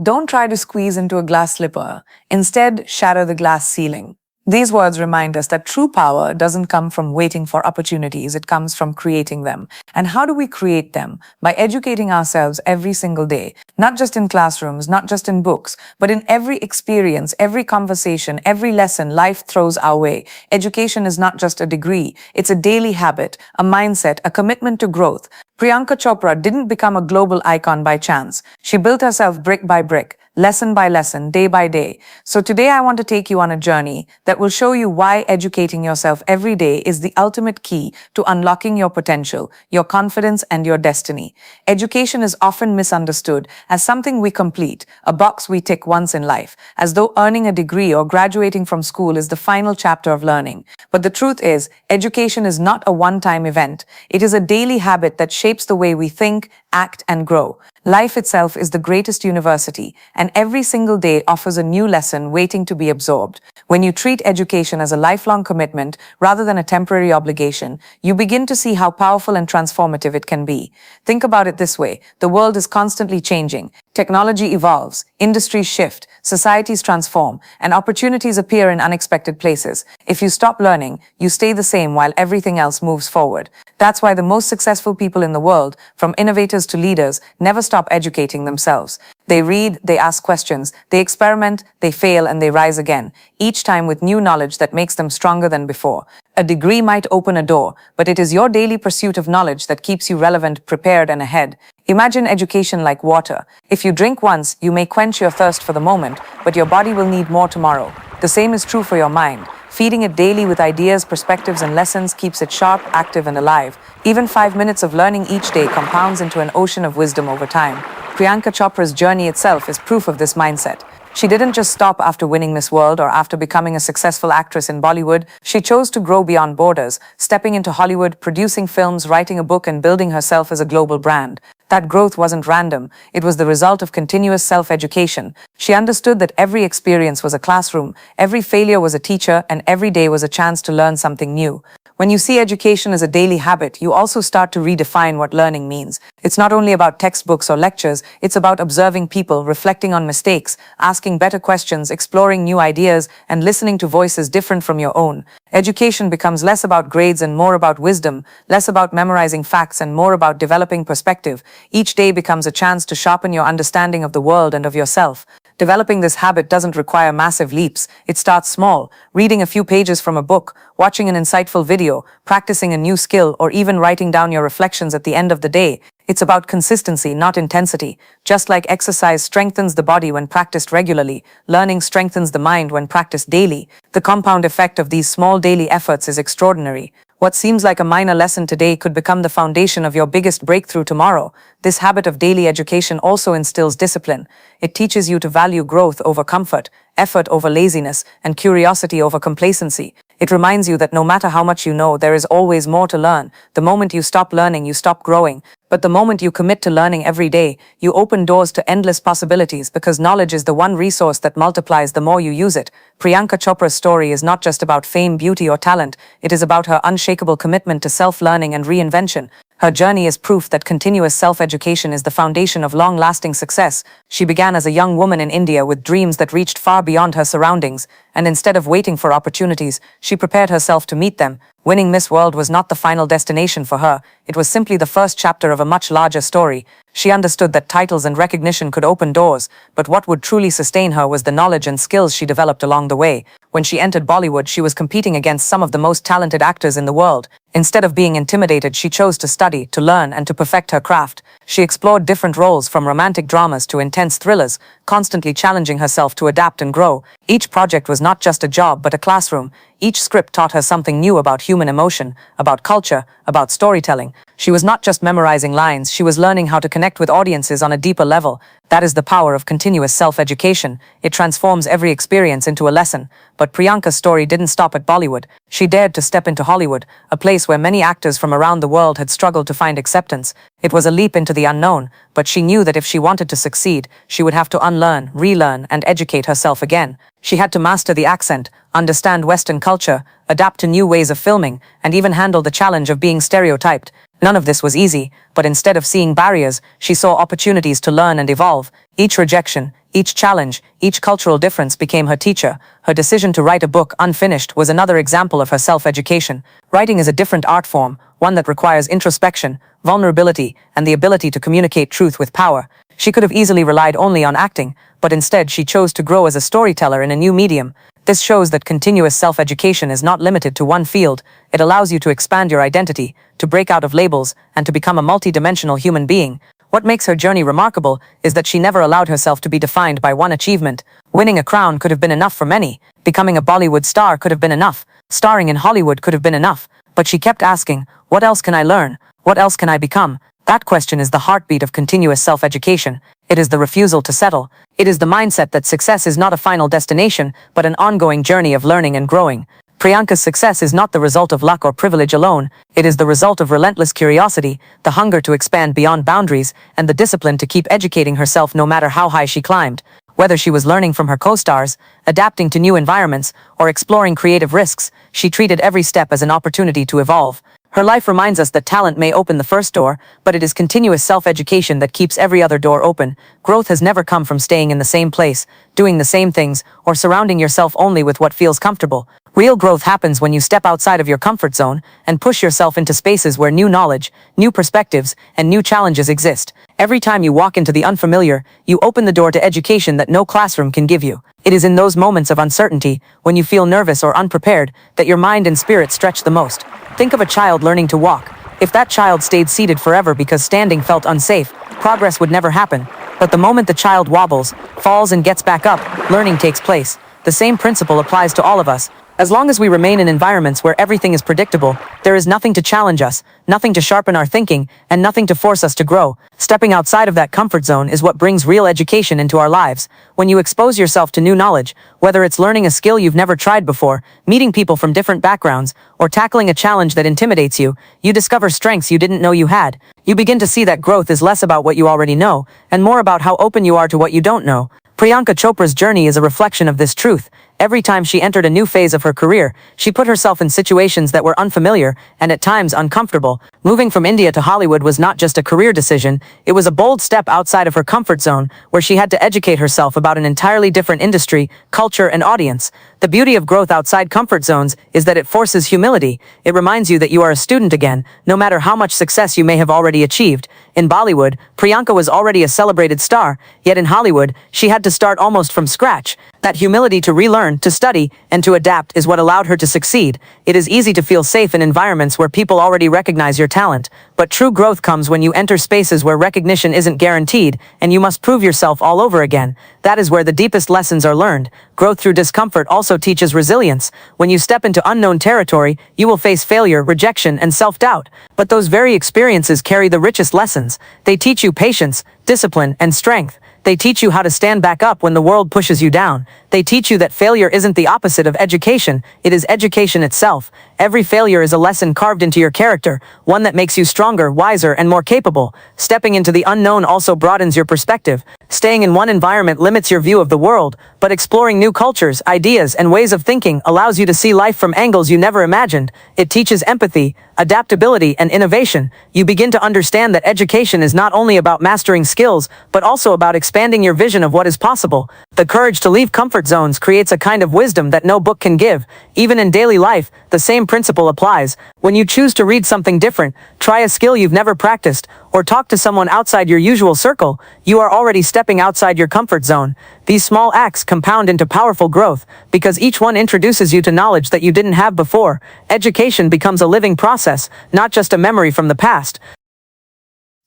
Don't try to squeeze into a glass slipper. Instead, shatter the glass ceiling. These words remind us that true power doesn't come from waiting for opportunities, it comes from creating them. And how do we create them? By educating ourselves every single day, not just in classrooms, not just in books, but in every experience, every conversation, every lesson life throws our way. Education is not just a degree, it's a daily habit, a mindset, a commitment to growth. Priyanka Chopra didn't become a global icon by chance. She built herself brick by brick, lesson by lesson, day by day. So today I want to take you on a journey that will show you why educating yourself every day is the ultimate key to unlocking your potential, your confidence, and your destiny. Education is often misunderstood as something we complete, a box we tick once in life, as though earning a degree or graduating from school is the final chapter of learning. But the truth is, education is not a one-time event. It is a daily habit that shapes the way we think, act, and grow. Life itself is the greatest university, and every single day offers a new lesson waiting to be absorbed. When you treat education as a lifelong commitment rather than a temporary obligation, you begin to see how powerful and transformative it can be. Think about it this way: the world is constantly changing. Technology evolves, industries shift, societies transform, and opportunities appear in unexpected places. If you stop learning, you stay the same while everything else moves forward. That's why the most successful people in the world, from innovators to leaders, never stop educating themselves. They read, they ask questions, they experiment, they fail, and they rise again, each time with new knowledge that makes them stronger than before. A degree might open a door, but it is your daily pursuit of knowledge that keeps you relevant, prepared, and ahead. Imagine education like water. If you drink once, you may quench your thirst for the moment, but your body will need more tomorrow. The same is true for your mind. Feeding it daily with ideas, perspectives, and lessons keeps it sharp, active, and alive. Even 5 minutes of learning each day compounds into an ocean of wisdom over time. Priyanka Chopra's journey itself is proof of this mindset. She didn't just stop after winning Miss World or after becoming a successful actress in Bollywood. She chose to grow beyond borders, stepping into Hollywood, producing films, writing a book, and building herself as a global brand. That growth wasn't random. It was the result of continuous self-education. She understood that every experience was a classroom, every failure was a teacher, and every day was a chance to learn something new. When you see education as a daily habit, you also start to redefine what learning means. It's not only about textbooks or lectures, it's about observing people, reflecting on mistakes, asking better questions, exploring new ideas, and listening to voices different from your own. Education becomes less about grades and more about wisdom, less about memorizing facts and more about developing perspective. Each day becomes a chance to sharpen your understanding of the world and of yourself. Developing this habit doesn't require massive leaps. It starts small, reading a few pages from a book, watching an insightful video, practicing a new skill, or even writing down your reflections at the end of the day. It's about consistency, not intensity. Just like exercise strengthens the body when practiced regularly, learning strengthens the mind when practiced daily. The compound effect of these small daily efforts is extraordinary. What seems like a minor lesson today could become the foundation of your biggest breakthrough tomorrow. This habit of daily education also instills discipline. It teaches you to value growth over comfort, effort over laziness, and curiosity over complacency. It reminds you that no matter how much you know, there is always more to learn. The moment you stop learning, you stop growing. But the moment you commit to learning every day, you open doors to endless possibilities because knowledge is the one resource that multiplies the more you use it. Priyanka Chopra's story is not just about fame, beauty, or talent. It is about her unshakable commitment to self-learning and reinvention. Her journey is proof that continuous self-education is the foundation of long-lasting success. She began as a young woman in India with dreams that reached far beyond her surroundings, and instead of waiting for opportunities, she prepared herself to meet them. Winning Miss World was not the final destination for her. It was simply the first chapter of a much larger story. She understood that titles and recognition could open doors, but what would truly sustain her was the knowledge and skills she developed along the way. When she entered Bollywood, she was competing against some of the most talented actors in the world. Instead of being intimidated, she chose to study, to learn, and to perfect her craft. She explored different roles, from romantic dramas to intense thrillers, constantly challenging herself to adapt and grow. Each project was not just a job, but a classroom. Each script taught her something new about human emotion, about culture, about storytelling. She was not just memorizing lines, she was learning how to connect with audiences on a deeper level. That is the power of continuous self-education. It transforms every experience into a lesson. But Priyanka's story didn't stop at Bollywood. She dared to step into Hollywood, a place where many actors from around the world had struggled to find acceptance. It was a leap into the unknown, but she knew that if she wanted to succeed, she would have to unlearn, relearn, and educate herself again. She had to master the accent, understand Western culture, adapt to new ways of filming, and even handle the challenge of being stereotyped. None of this was easy, but instead of seeing barriers, she saw opportunities to learn and evolve. Each rejection, each challenge, each cultural difference became her teacher. Her decision to write a book unfinished was another example of her self-education. Writing is a different art form, one that requires introspection, vulnerability, and the ability to communicate truth with power. She could have easily relied only on acting, but instead she chose to grow as a storyteller in a new medium. This shows that continuous self-education is not limited to one field. It allows you to expand your identity, to break out of labels, and to become a multi-dimensional human being. What makes her journey remarkable is that she never allowed herself to be defined by one achievement. Winning a crown could have been enough for many. Becoming a Bollywood star could have been enough. Starring in Hollywood could have been enough. But she kept asking, what else can I learn? What else can I become? That question is the heartbeat of continuous self-education. It is the refusal to settle. It is the mindset that success is not a final destination, but an ongoing journey of learning and growing. Priyanka's success is not the result of luck or privilege alone. It is the result of relentless curiosity, the hunger to expand beyond boundaries, and the discipline to keep educating herself no matter how high she climbed. Whether she was learning from her co-stars, adapting to new environments, or exploring creative risks, she treated every step as an opportunity to evolve. Her life reminds us that talent may open the first door, but it is continuous self-education that keeps every other door open. Growth has never come from staying in the same place, doing the same things, or surrounding yourself only with what feels comfortable. Real growth happens when you step outside of your comfort zone and push yourself into spaces where new knowledge, new perspectives, and new challenges exist. Every time you walk into the unfamiliar, you open the door to education that no classroom can give you. It is in those moments of uncertainty, when you feel nervous or unprepared, that your mind and spirit stretch the most. Think of a child learning to walk. If that child stayed seated forever because standing felt unsafe, progress would never happen. But the moment the child wobbles, falls and gets back up, learning takes place. The same principle applies to all of us. As long as we remain in environments where everything is predictable, there is nothing to challenge us, nothing to sharpen our thinking, and nothing to force us to grow. Stepping outside of that comfort zone is what brings real education into our lives. When you expose yourself to new knowledge, whether it's learning a skill you've never tried before, meeting people from different backgrounds, or tackling a challenge that intimidates you, you discover strengths you didn't know you had. You begin to see that growth is less about what you already know, and more about how open you are to what you don't know. Priyanka Chopra's journey is a reflection of this truth. Every time she entered a new phase of her career, she put herself in situations that were unfamiliar and at times uncomfortable. Moving from India to Hollywood was not just a career decision, it was a bold step outside of her comfort zone, where she had to educate herself about an entirely different industry, culture, and audience. The beauty of growth outside comfort zones is that it forces humility. It reminds you that you are a student again, no matter how much success you may have already achieved. In Bollywood, Priyanka was already a celebrated star, yet in Hollywood, she had to start almost from scratch. That humility to relearn, to study, and to adapt is what allowed her to succeed. It is easy to feel safe in environments where people already recognize your talent, but true growth comes when you enter spaces where recognition isn't guaranteed, and you must prove yourself all over again. That is where the deepest lessons are learned. Growth through discomfort also teaches resilience. When you step into unknown territory, you will face failure, rejection, and self-doubt. But those very experiences carry the richest lessons. They teach you patience, discipline, and strength. They teach you how to stand back up when the world pushes you down. They teach you that failure isn't the opposite of education, it is education itself. Every failure is a lesson carved into your character, one that makes you stronger, wiser, and more capable. Stepping into the unknown also broadens your perspective. Staying in one environment limits your view of the world, but exploring new cultures, ideas, and ways of thinking allows you to see life from angles you never imagined. It teaches empathy, adaptability, and innovation. You begin to understand that education is not only about mastering skills, but also about expanding your vision of what is possible. The courage to leave comfort zones creates a kind of wisdom that no book can give. Even in daily life, the same principle applies. When you choose to read something different, try a skill you've never practiced, or talk to someone outside your usual circle, you are already stepping outside your comfort zone. These small acts compound into powerful growth, because each one introduces you to knowledge that you didn't have before. Education becomes a living process, not just a memory from the past.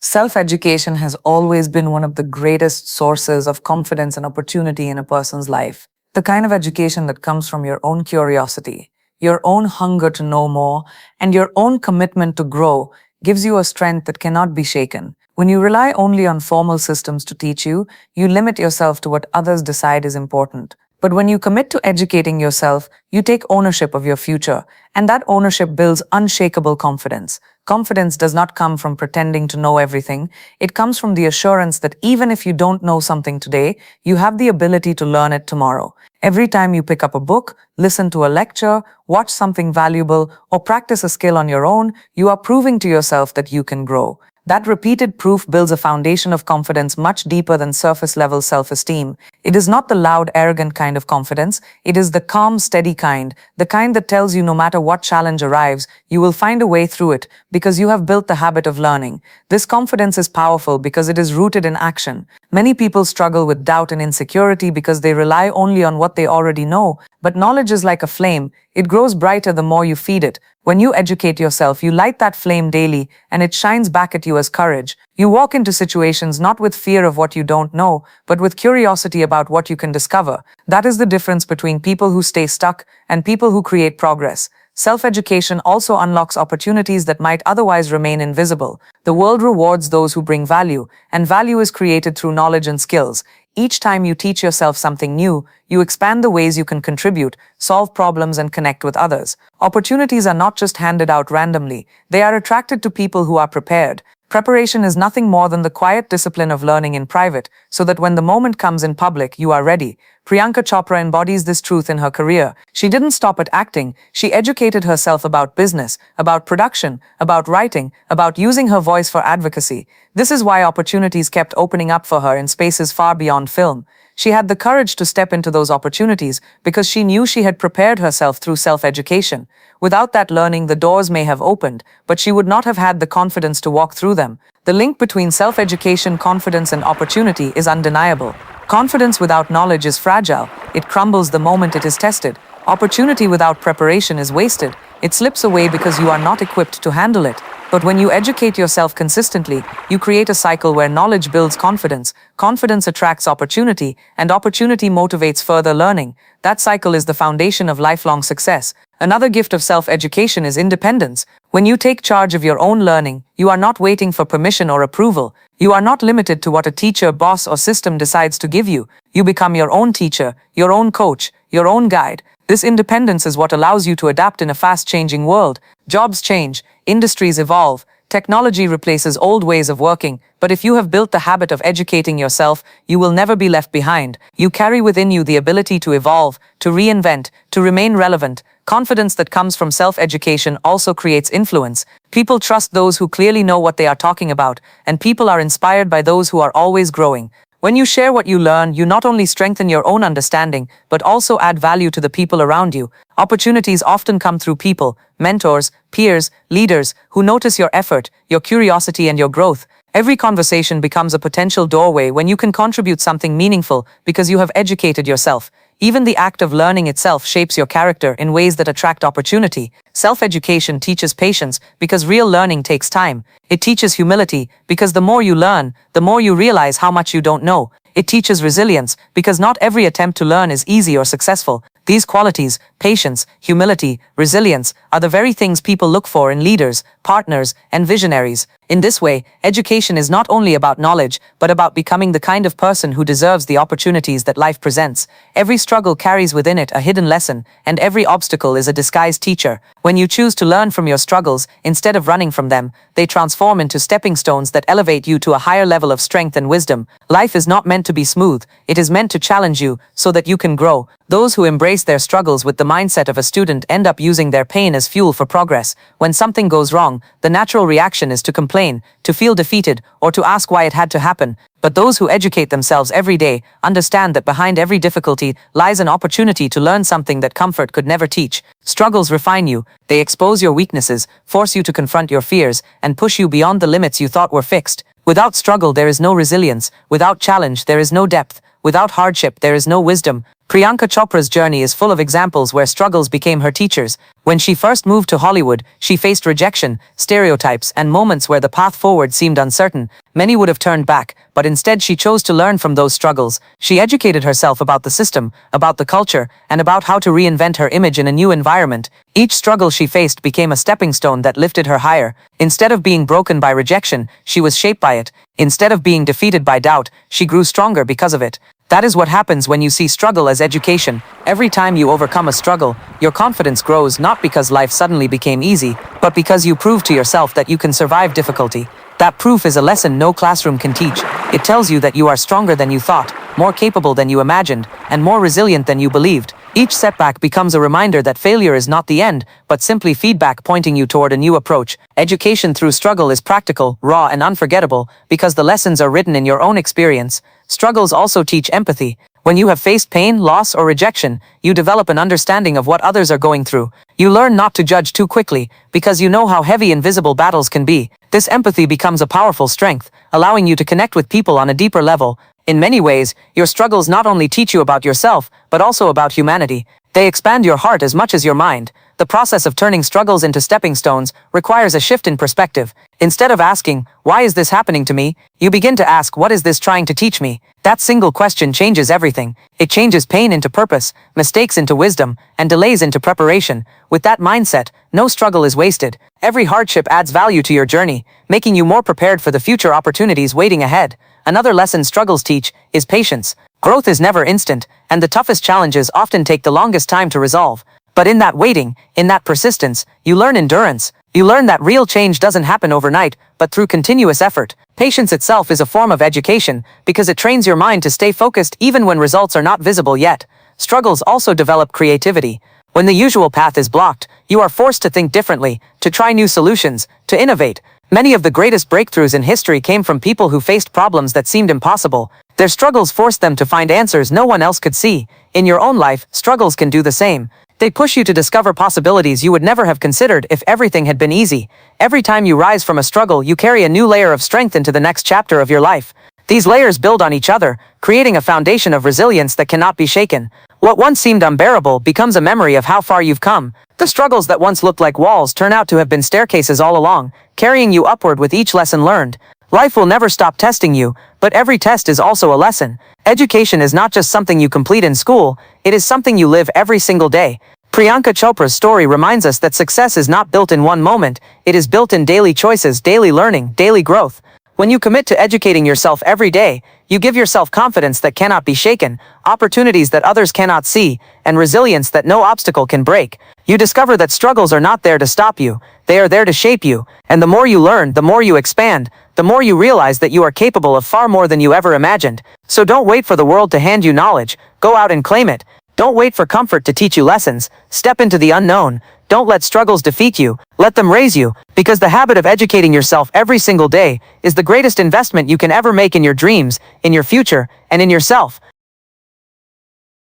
Self-education has always been one of the greatest sources of confidence and opportunity in a person's life. The kind of education that comes from your own curiosity, your own hunger to know more, and your own commitment to grow gives you a strength that cannot be shaken. When you rely only on formal systems to teach you, you limit yourself to what others decide is important. But when you commit to educating yourself, you take ownership of your future, and that ownership builds unshakable confidence. Confidence does not come from pretending to know everything. It comes from the assurance that even if you don't know something today, you have the ability to learn it tomorrow. Every time you pick up a book, listen to a lecture, watch something valuable, or practice a skill on your own, you are proving to yourself that you can grow. That repeated proof builds a foundation of confidence much deeper than surface-level self-esteem. It is not the loud, arrogant kind of confidence. It is the calm, steady kind, the kind that tells you no matter what challenge arrives, you will find a way through it because you have built the habit of learning. This confidence is powerful because it is rooted in action. Many people struggle with doubt and insecurity because they rely only on what they already know. But knowledge is like a flame. It grows brighter the more you feed it. When you educate yourself, you light that flame daily, and it shines back at you as courage. You walk into situations not with fear of what you don't know, but with curiosity about what you can discover. That is the difference between people who stay stuck and people who create progress. Self-education also unlocks opportunities that might otherwise remain invisible. The world rewards those who bring value, and value is created through knowledge and skills. Each time you teach yourself something new, you expand the ways you can contribute, solve problems, and connect with others. Opportunities are not just handed out randomly. They are attracted to people who are prepared. Preparation is nothing more than the quiet discipline of learning in private, so that when the moment comes in public, you are ready. Priyanka Chopra embodies this truth in her career. She didn't stop at acting. She educated herself about business, about production, about writing, about using her voice for advocacy. This is why opportunities kept opening up for her in spaces far beyond film. She had the courage to step into those opportunities because she knew she had prepared herself through self-education. Without that learning, the doors may have opened, but she would not have had the confidence to walk through them. The link between self-education, confidence, and opportunity is undeniable. Confidence without knowledge is fragile. It crumbles the moment it is tested. Opportunity without preparation is wasted. It slips away because you are not equipped to handle it. But when you educate yourself consistently, you create a cycle where knowledge builds confidence, confidence attracts opportunity, and opportunity motivates further learning. That cycle is the foundation of lifelong success. Another gift of self-education is independence. When you take charge of your own learning, you are not waiting for permission or approval. You are not limited to what a teacher, boss, or system decides to give you. You become your own teacher, your own coach, your own guide. This independence is what allows you to adapt in a fast-changing world. Jobs change, industries evolve, technology replaces old ways of working, but if you have built the habit of educating yourself, you will never be left behind. You carry within you the ability to evolve, to reinvent, to remain relevant. Confidence that comes from self-education also creates influence. People trust those who clearly know what they are talking about, and people are inspired by those who are always growing. When you share what you learn, you not only strengthen your own understanding, but also add value to the people around you. Opportunities often come through people, mentors, peers, leaders, who notice your effort, your curiosity, and your growth. Every conversation becomes a potential doorway when you can contribute something meaningful because you have educated yourself. Even the act of learning itself shapes your character in ways that attract opportunity. Self-education teaches patience because real learning takes time. It teaches humility because the more you learn, the more you realize how much you don't know. It teaches resilience because not every attempt to learn is easy or successful. These qualities, patience, humility, resilience, are the very things people look for in leaders, partners, and visionaries. In this way, education is not only about knowledge, but about becoming the kind of person who deserves the opportunities that life presents. Every struggle carries within it a hidden lesson, and every obstacle is a disguised teacher. When you choose to learn from your struggles, instead of running from them, they transform into stepping stones that elevate you to a higher level of strength and wisdom. Life is not meant to be smooth. It is meant to challenge you so that you can grow. Those who embrace their struggles with the mindset of a student end up using their pain as fuel for progress. When something goes wrong, the natural reaction is to complain, to feel defeated, or to ask why it had to happen. But those who educate themselves every day understand that behind every difficulty lies an opportunity to learn something that comfort could never teach. Struggles refine you. They expose your weaknesses, force you to confront your fears, and push you beyond the limits you thought were fixed. Without struggle, there is no resilience. Without challenge, there is no depth. Without hardship, there is no wisdom. Priyanka Chopra's journey is full of examples where struggles became her teachers. When she first moved to Hollywood, she faced rejection, stereotypes, and moments where the path forward seemed uncertain. Many would have turned back, but instead she chose to learn from those struggles. She educated herself about the system, about the culture, and about how to reinvent her image in a new environment. Each struggle she faced became a stepping stone that lifted her higher. Instead of being broken by rejection, she was shaped by it. Instead of being defeated by doubt, she grew stronger because of it. That is what happens when you see struggle as education. Every time you overcome a struggle, your confidence grows not because life suddenly became easy, but because you prove to yourself that you can survive difficulty. That proof is a lesson no classroom can teach. It tells you that you are stronger than you thought, more capable than you imagined, and more resilient than you believed. Each setback becomes a reminder that failure is not the end, but simply feedback pointing you toward a new approach. Education through struggle is practical, raw, and unforgettable because the lessons are written in your own experience. Struggles also teach empathy. When you have faced pain, loss, or rejection, you develop an understanding of what others are going through. You learn not to judge too quickly, because you know how heavy invisible battles can be. This empathy becomes a powerful strength, allowing you to connect with people on a deeper level. In many ways, your struggles not only teach you about yourself, but also about humanity. They expand your heart as much as your mind. The process of turning struggles into stepping stones requires a shift in perspective. Instead of asking, "Why is this happening to me?" you begin to ask, "What is this trying to teach me?" That single question changes everything. It changes pain into purpose, mistakes into wisdom, and delays into preparation. With that mindset, no struggle is wasted. Every hardship adds value to your journey, making you more prepared for the future opportunities waiting ahead. Another lesson struggles teach is patience. Growth is never instant, and the toughest challenges often take the longest time to resolve. But in that waiting, in that persistence, you learn endurance. You learn that real change doesn't happen overnight, but through continuous effort. Patience itself is a form of education because it trains your mind to stay focused even when results are not visible yet. Struggles also develop creativity. When the usual path is blocked, you are forced to think differently, to try new solutions, to innovate. Many of the greatest breakthroughs in history came from people who faced problems that seemed impossible. Their struggles forced them to find answers no one else could see. In your own life, struggles can do the same. They push you to discover possibilities you would never have considered if everything had been easy. Every time you rise from a struggle, you carry a new layer of strength into the next chapter of your life. These layers build on each other, creating a foundation of resilience that cannot be shaken. What once seemed unbearable becomes a memory of how far you've come. The struggles that once looked like walls turn out to have been staircases all along, carrying you upward with each lesson learned. Life will never stop testing you, but every test is also a lesson. Education is not just something you complete in school, it is something you live every single day. Priyanka Chopra's story reminds us that success is not built in one moment, it is built in daily choices, daily learning, daily growth. When you commit to educating yourself every day, you give yourself confidence that cannot be shaken, opportunities that others cannot see, and resilience that no obstacle can break. You discover that struggles are not there to stop you, they are there to shape you, and the more you learn, the more you expand, the more you realize that you are capable of far more than you ever imagined. So don't wait for the world to hand you knowledge, go out and claim it. Don't wait for comfort to teach you lessons, step into the unknown. Don't let struggles defeat you, let them raise you, because the habit of educating yourself every single day is the greatest investment you can ever make in your dreams, in your future, and in yourself.